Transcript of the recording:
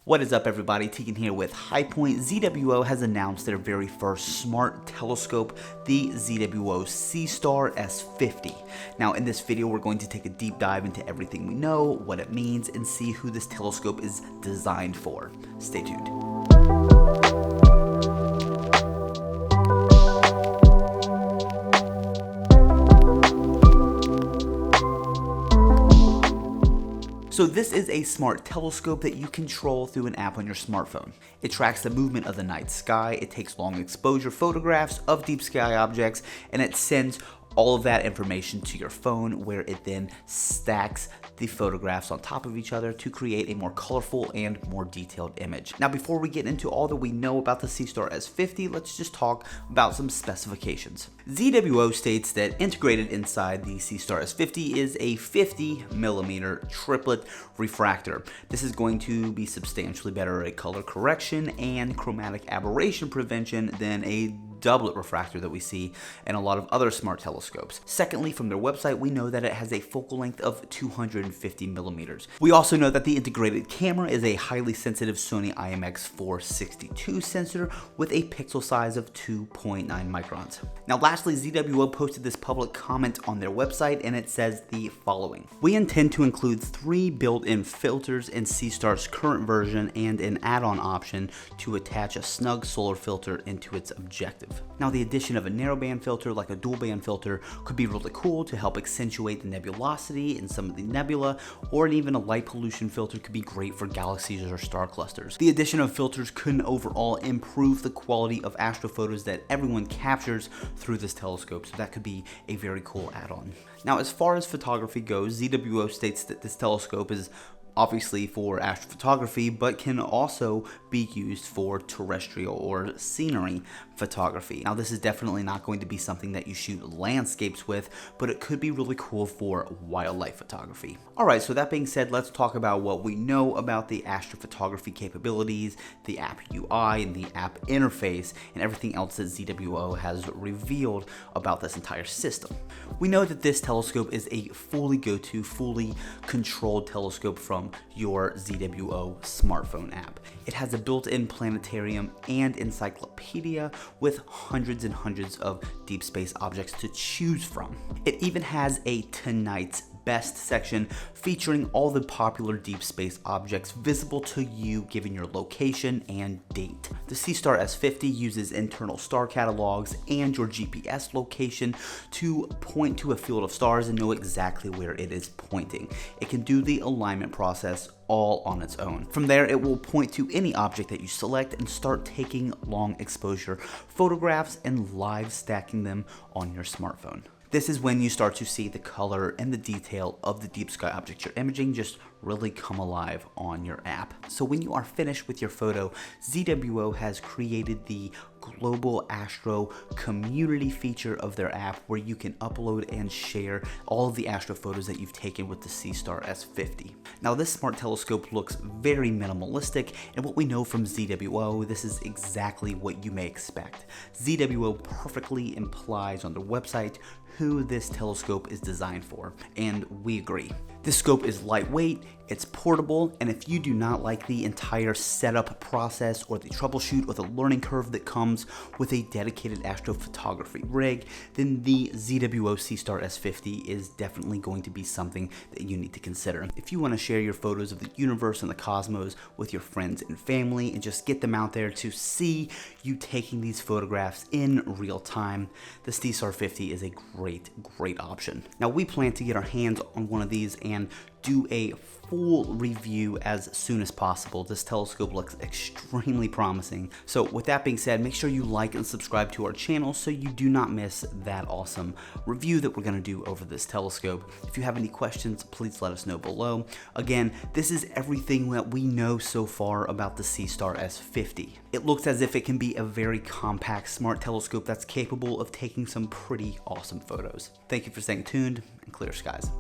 What is up, everybody? Tegan here with High Point. ZWO has announced their very first smart telescope, the ZWO Seestar S50. Now in this video we're going to take a deep dive into everything we know, what it means, and see who this telescope is designed for. Stay tuned. So this is a smart telescope that you control through an app on your smartphone. It tracks the movement of the night sky, it takes long exposure photographs of deep sky objects, and it sends all of that information to your phone, where it then stacks the photographs on top of each other to create a more colorful and more detailed image. Now before we get into all that we know about the Seestar S50, let's just talk about some specifications. ZWO states that integrated inside the Seestar S50 is a 50mm triplet refractor. This is going to be substantially better at color correction and chromatic aberration prevention than a doublet refractor that we see in a lot of other smart telescopes. Secondly, from their website, we know that it has a focal length of 250mm. We also know that the integrated camera is a highly sensitive Sony IMX462 sensor with a pixel size of 2.9 microns. Now lastly, ZWO posted this public comment on their website, and it says the following: "We intend to include 3 built-in filters in Seestar's current version and an add-on option to attach a snug solar filter into its objective." Now the addition of a narrowband filter like a dual band filter could be really cool to help accentuate the nebulosity in some of the nebula, or even a light pollution filter could be great for galaxies or star clusters. The addition of filters could overall improve the quality of astrophotos that everyone captures through this telescope, so that could be a very cool add-on. Now as far as photography goes, ZWO states that this telescope is obviously for astrophotography, but can also be used for terrestrial or scenery photography. Now this is definitely not going to be something that you shoot landscapes with, but it could be really cool for wildlife photography. Alright, so that being said, let's talk about what we know about the astrophotography capabilities, the app UI, and the app interface, and everything else that ZWO has revealed about this entire system. We know that this telescope is a fully controlled telescope from your ZWO smartphone app. It has a built-in planetarium and encyclopedia with hundreds and hundreds of deep space objects to choose from. It even has a Tonight's Best section featuring all the popular deep space objects visible to you given your location and date. The Seestar S50 uses internal star catalogs and your GPS location to point to a field of stars and know exactly where it is pointing. It can do the alignment process all on its own. From there, it will point to any object that you select and start taking long exposure photographs and live stacking them on your smartphone. This is when you start to see the color and the detail of the deep sky object you're imaging just really come alive on your app. So when you are finished with your photo, ZWO has created the Global Astro community feature of their app, where you can upload and share all of the astro photos that you've taken with the Seestar S50. Now this smart telescope looks very minimalistic, and what we know from ZWO, this is exactly what you may expect. ZWO perfectly implies on their website who this telescope is designed for, and we agree. This scope is lightweight, it's portable, and if you do not like the entire setup process or the troubleshoot or the learning curve that comes with a dedicated astrophotography rig, then the ZWO Seestar S50 is definitely going to be something that you need to consider. If you want to share your photos of the universe and the cosmos with your friends and family and just get them out there to see you taking these photographs in real time, the Seestar 50 is a great option. Now we plan to get our hands on one of these and do a full review as soon as possible. This telescope looks extremely promising. So with that being said, make sure you like and subscribe to our channel so you do not miss that awesome review that we're going to do over this telescope. If you have any questions, please let us know below. Again, this is everything that we know so far about the Seestar S50. It looks as if it can be a very compact smart telescope that's capable of taking some pretty awesome photos. Thank you for staying tuned, and clear skies.